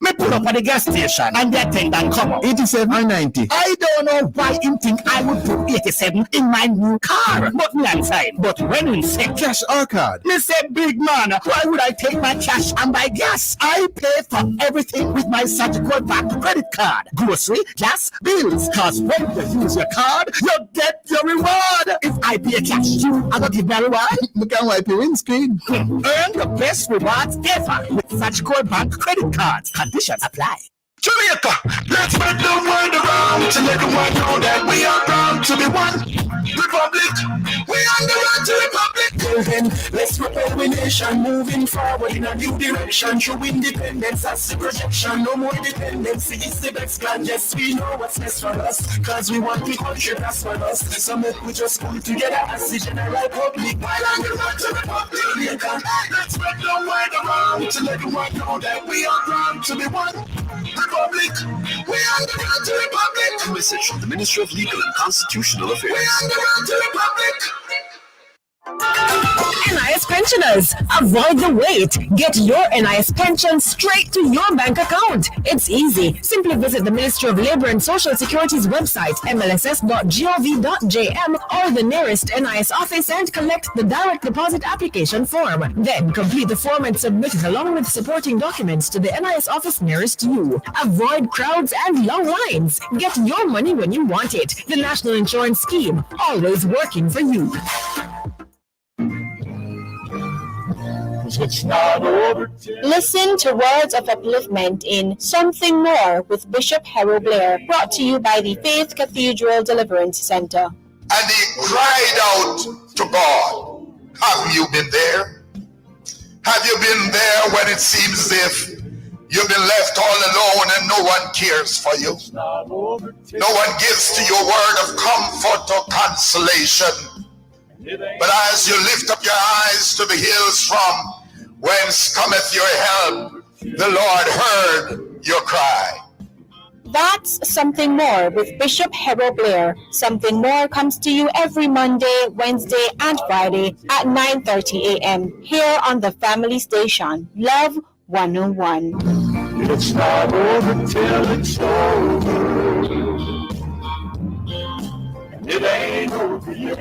Me pull up at the gas station and that thing done come up. 87 or 90. I don't know why him think I would put 87 in my new car. But me inside. But when we say cash or card, me say, big man, why would I take my cash and buy gas? I pay for everything with my surgical back credit card. Grocery, gas, bills. Cause when you use your card, you get your reward. If I pay cash, you are gonna give me a reward. You can wipe your windscreen. Earn the best rewards ever with surgical bank credit cards. Conditions apply. Jamaica, let's spread the word around to let everyone know that we are proud to be one republic. We on the road to republic. Till then, let's propel the nation moving forward in a new direction. True independence, that's the projection. No more dependency, it's the best plan. Yes, we know what's best for us, cause we want the country that's for us. So make we just pull together as the general public. While on the road to republic, Jamaica, let's spread the word around to let everyone know that we are proud to be one republic. We are the road to republic. A message from the Ministry of Legal and Constitutional Affairs. We are the road to republic. NIS pensioners, avoid the wait. Get your NIS pension straight to your bank account. It's easy. Simply visit the Ministry of Labor and Social Security's website, mlss.gov.jm, or the nearest NIS office and collect the direct deposit application form. Then complete the form and submit it along with supporting documents to the NIS office nearest you. Avoid crowds and long lines. Get your money when you want it. The National Insurance Scheme, always working for you. Listen to words of upliftment in Something More with Bishop Harold Blair, brought to you by the Faith Cathedral Deliverance Center. And he cried out to God. Have you been there? Have you been there when it seems as if you've been left all alone and no one cares for you? No one gives to you a word of comfort or consolation. But as you lift up your eyes to the hills from whence cometh your help, the Lord heard your cry. That's Something More with Bishop Harold Blair. Something More comes to you every Monday, Wednesday, and Friday at 9:30 a.m. here on the family station, Love 101. It's not over till it's over. And it ain't over yet.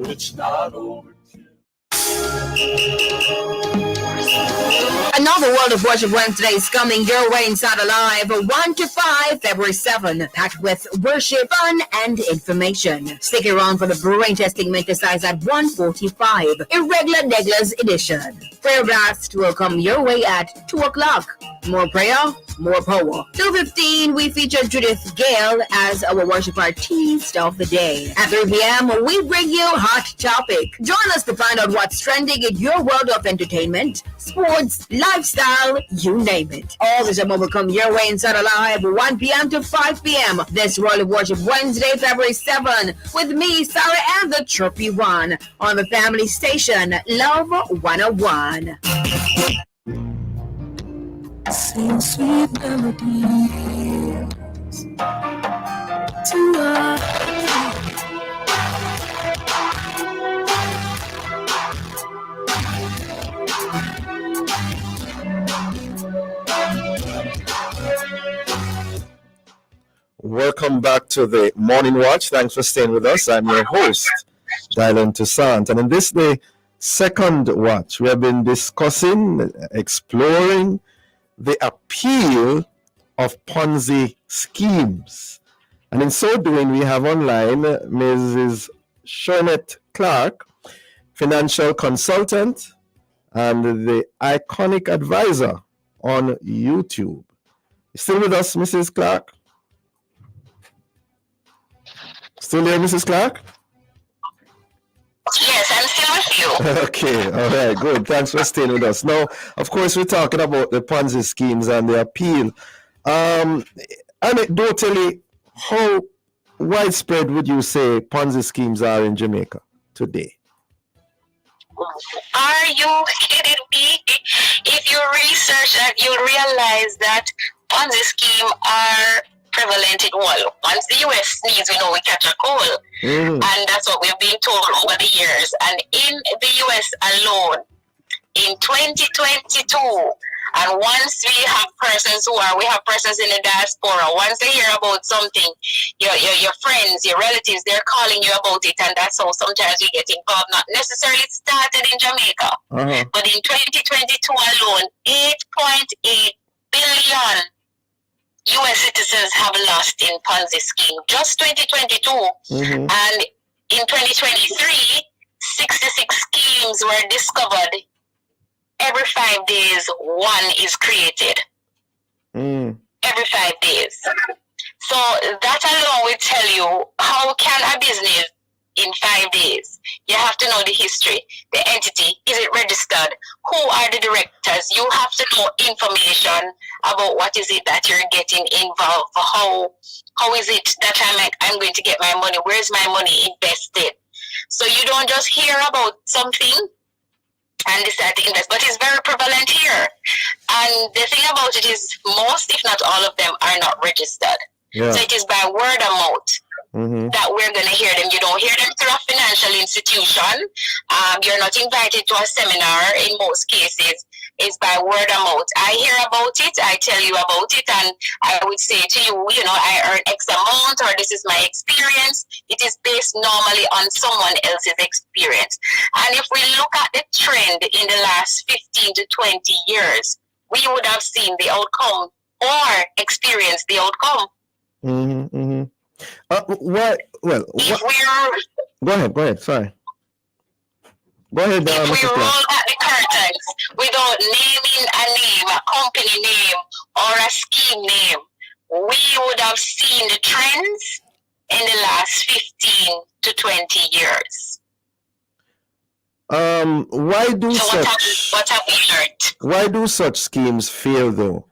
It's not over. Another World of Worship Wednesday is coming your way inside Alive 1 to 5 February 7, packed with worship, fun, and information. Stick around for the brain testing exercise at 1:45, Irregular Neglers edition. Prayer Blast will come your way at 2 o'clock. More prayer, more power. 2:15, we feature Judith Gale as our worship artist of the day. At 3 p.m., we bring you Hot Topic. Join us to find out what's trending in your world of entertainment, sports, lifestyle, you name it. All this will come your way inside Alive 1 p.m. to 5 p.m. This World of Worship Wednesday, February 7, with me, Sarah, and the Chirpy One on the family station, Love 101. Sing sweet melodies to us. Welcome welcome back to the Morning Watch. Thanks for staying with us. I'm your host, Dylan Toussaint. And in this, the second watch, we have been discussing, exploring the appeal of Ponzi schemes. And in so doing, we have online Mrs. Shernette Clark, financial consultant and the iconic advisor on YouTube. Still with us, Mrs. Clark? Still there, Mrs. Clark? Yes, I'm still with you. Okay, all right, good. Thanks for staying with us. Now, of course, we're talking about the Ponzi schemes and the appeal. Anecdotally, how widespread would you say Ponzi schemes are in Jamaica today? Are you kidding me? If you research that, you'll realize that Ponzi schemes are prevalent in all. Once the U.S. sneeze, we know we catch a cold. And that's what we've been told over the years. And in the U.S. alone, in 2022, and once we have persons in the diaspora, once they hear about something, your friends, your relatives, they're calling you about it, and that's how sometimes we get involved. Not necessarily started in Jamaica, but in 2022 alone, 8.8 billion U.S. citizens have lost in Ponzi scheme. Just 2022. And in 2023, 66 schemes were discovered. Every 5 days, one is created. Every 5 days. So that alone will tell you how can a business in 5 days. You have to know the history, the entity, is it registered? Who are the directors? You have to know information about what is it that you're getting involved for. How is it that I'm going to get my money? Where's my money invested? So you don't just hear about something and decide to invest, but it's very prevalent here. And the thing about it is most, if not all of them, are not registered. Yeah. So it is by word of mouth that we're going to hear them. You don't hear them through a financial institution. You're not invited to a seminar in most cases. It's by word of mouth. I hear about it, I tell you about it, and I would say to you, I earn X amount, or this is my experience. It is based normally on someone else's experience. And if we look at the trend in the last 15 to 20 years, we would have seen the outcome or experienced the outcome. Go ahead, sorry. Go ahead, if we Mr. roll Clark. back the curtains without naming a name, a company name, or a scheme name, we would have seen the trends in the last 15 to 20 years. Why do such schemes fail though?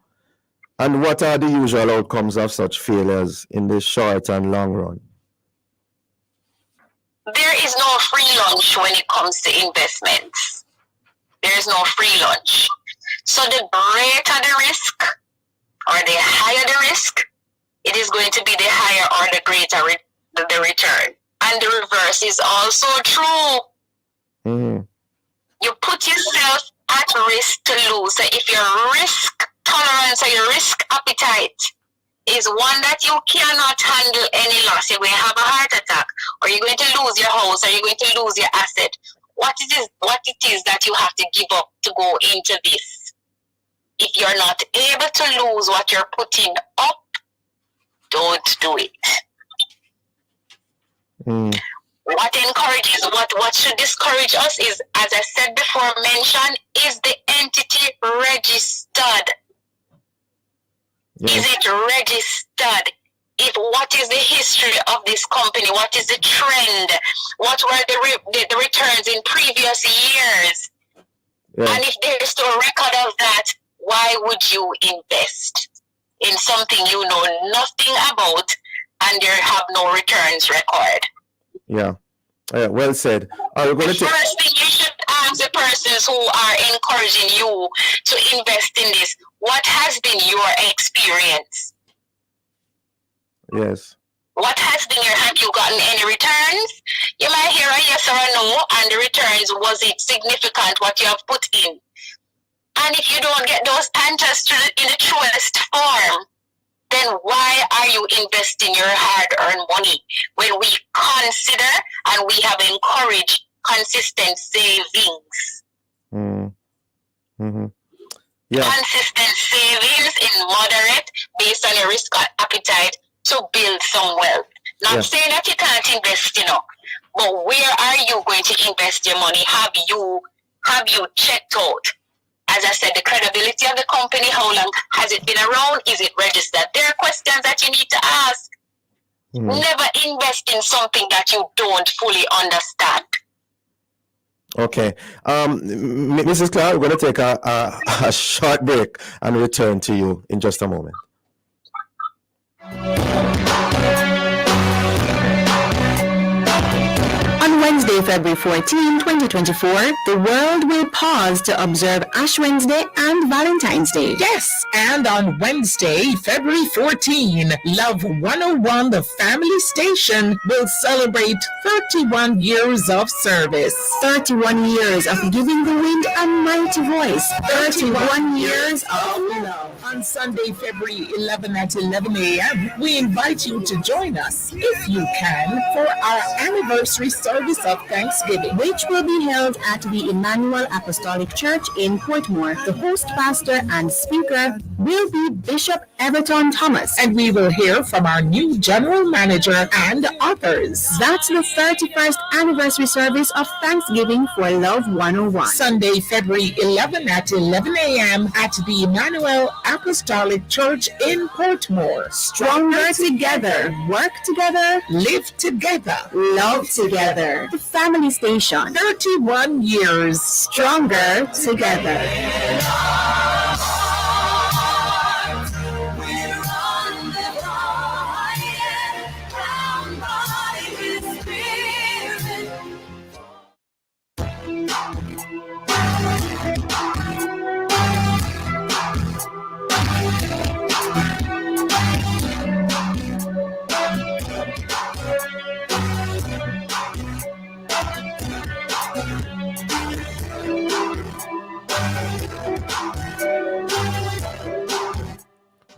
And what are the usual outcomes of such failures in the short and long run? There is no free lunch when it comes to investments. There is no free lunch. So the greater the risk, or the higher the risk, it is going to be the higher or the greater the return. And the reverse is also true. You put yourself at risk to lose. So if your risk tolerance or your risk appetite is one that you cannot handle any loss, you're going to have a heart attack, or you're going to lose your house, or you're going to lose your asset. What it is that you have to give up to go into this. If you're not able to lose what you're putting up, don't do it. What should discourage us is, as I said before, mentioned, is the entity registered? Is it registered? What is the history of this company? What is the trend? What were the returns in previous years? And if there's no record of that, why would you invest in something you know nothing about and there have no returns record? Yeah, well said. First thing you should ask the persons who are encouraging you to invest in this, what has been your experience? Yes. What has been have you gotten any returns? You might hear a yes or a no, and the returns, was it significant what you have put in? And if you don't get those answers in the truest form, then why are you investing your hard-earned money when we consider and we have encouraged consistent savings? Yeah. Consistent savings in moderate, based on your risk appetite, to build some wealth. Not saying that you can't invest, but where are you going to invest your money? Have you checked out? As I said, the credibility of the company, how long has it been around? Is it registered? There are questions that you need to ask. Never invest in something that you don't fully understand. Okay. Mrs. Clark, we're going to take a short break and return to you in just a moment. On Wednesday, February 14, 2024, the world will pause to observe Ash Wednesday and Valentine's Day. Yes, and on Wednesday, February 14, Love 101, the family station, will celebrate 31 years of service. 31 years of giving the wind a mighty voice. 31 years of love. On Sunday, February 11 at 11 a.m., we invite you to join us, if you can, for our anniversary service of Thanksgiving, which will be held at the Emmanuel Apostolic Church in Portmore. The host pastor and speaker will be Bishop Everton Thomas, and we will hear from our new general manager and authors. That's the 31st anniversary service of Thanksgiving for Love 101. Sunday, February 11 at 11 a.m. at the Emmanuel Apostolic Church in Portmore. Stronger together, work together, live together, love together. The family station. 31 years. Stronger together.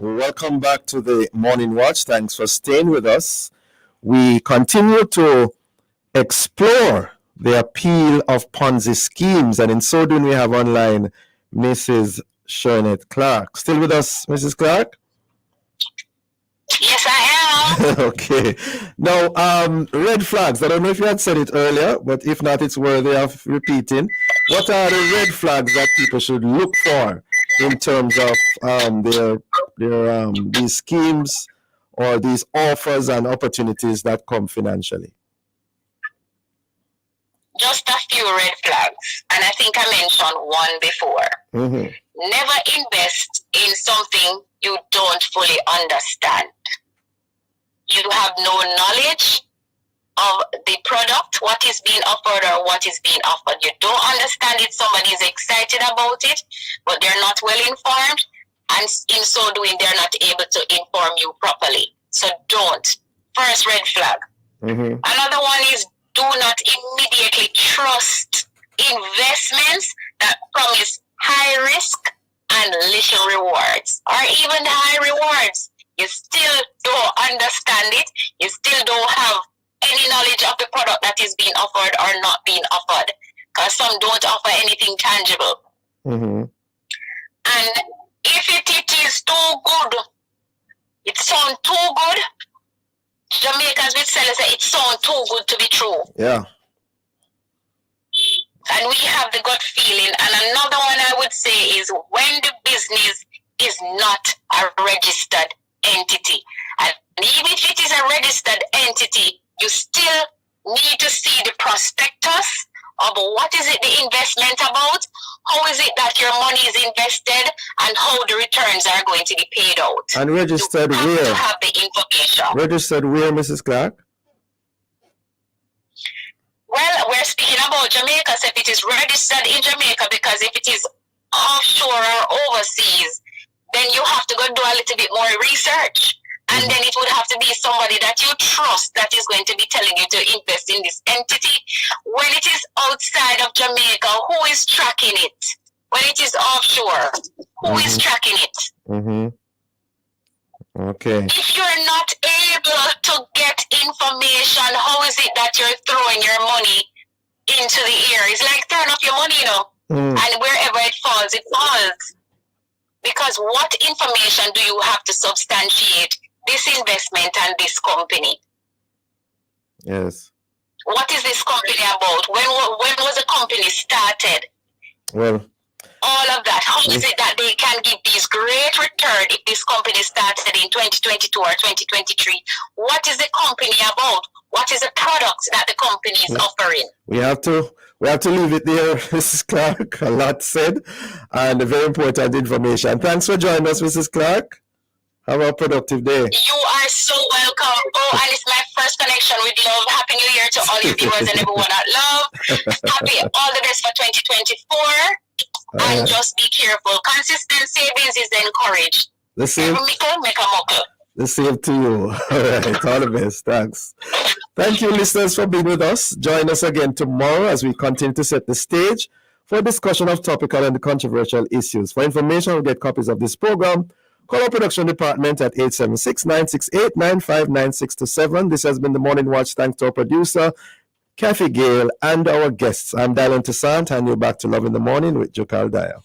Welcome back to the Morning Watch. Thanks for staying with us. We continue to explore the appeal of Ponzi schemes, and in so doing, we have online Mrs. Shernette Clark. Still with us, Mrs. Clark? Yes, I am. Okay. Now, red flags. I don't know if you had said it earlier, but if not, it's worthy of repeating. What are the red flags that people should look for in terms of these schemes or these offers and opportunities that come financially? Just a few red flags, and I think I mentioned one before. Never invest in something you don't fully understand. You have no knowledge of the product, what is being offered or what is being offered. You don't understand it. Somebody is excited about it, but they're not well informed, and in so doing, they're not able to inform you properly. So don't. First red flag. Another one is do not immediately trust investments that promise high risk and little rewards, or even high rewards. You still don't understand it. You still don't have any knowledge of the product that is being offered or not being offered, because some don't offer anything tangible. And if it is too good, it sounds too good. Jamaicans will say it sounds too good to be true. Yeah. And we have the gut feeling. And another one I would say is when the business is not a registered entity. And even if it is a registered entity, you still need to see the prospectus of what is it the investment about, how is it that your money is invested, and how the returns are going to be paid out. And registered you where? To have the information. Registered where, Mrs. Clark? Well, we're speaking about Jamaica, so if it is registered in Jamaica, because if it is offshore or overseas, then you have to go do a little bit more research. And then it would have to be somebody that you trust that is going to be telling you to invest in this entity. When it is outside of Jamaica, who is tracking it? When it is offshore, who is tracking it? Okay. If you're not able to get information, how is it that you're throwing your money into the air? It's like throwing up your money, and wherever it falls, because what information do you have to substantiate this investment and this company? Yes. What is this company about? When was the company started? Well, all of that. How is it that they can give these great return if this company started in 2022 or 2023? What is the company about? What is the product that the company is offering? We have to leave it there, Mrs. Clark. A lot said, and very important information. Thanks for joining us, Mrs. Clark. Have a productive day. You are so welcome. Oh, and it's my first connection with Love. Happy New Year to all your viewers and everyone at Love. Happy all the best for 2024. And just be careful. Consistent savings is encouraged. The same. Make a muckle. The same to you. All right. All the best. Thanks. Thank you, listeners, for being with us. Join us again tomorrow as we continue to set the stage for a discussion of topical and controversial issues. For information, we'll get copies of this program. Call our production department at 876-968-959-627. This has been the Morning Watch. Thanks to our producer, Kathy Gale, and our guests. I'm Dylan Toussaint, and you're back to Love in the Morning with Jokal Dyer.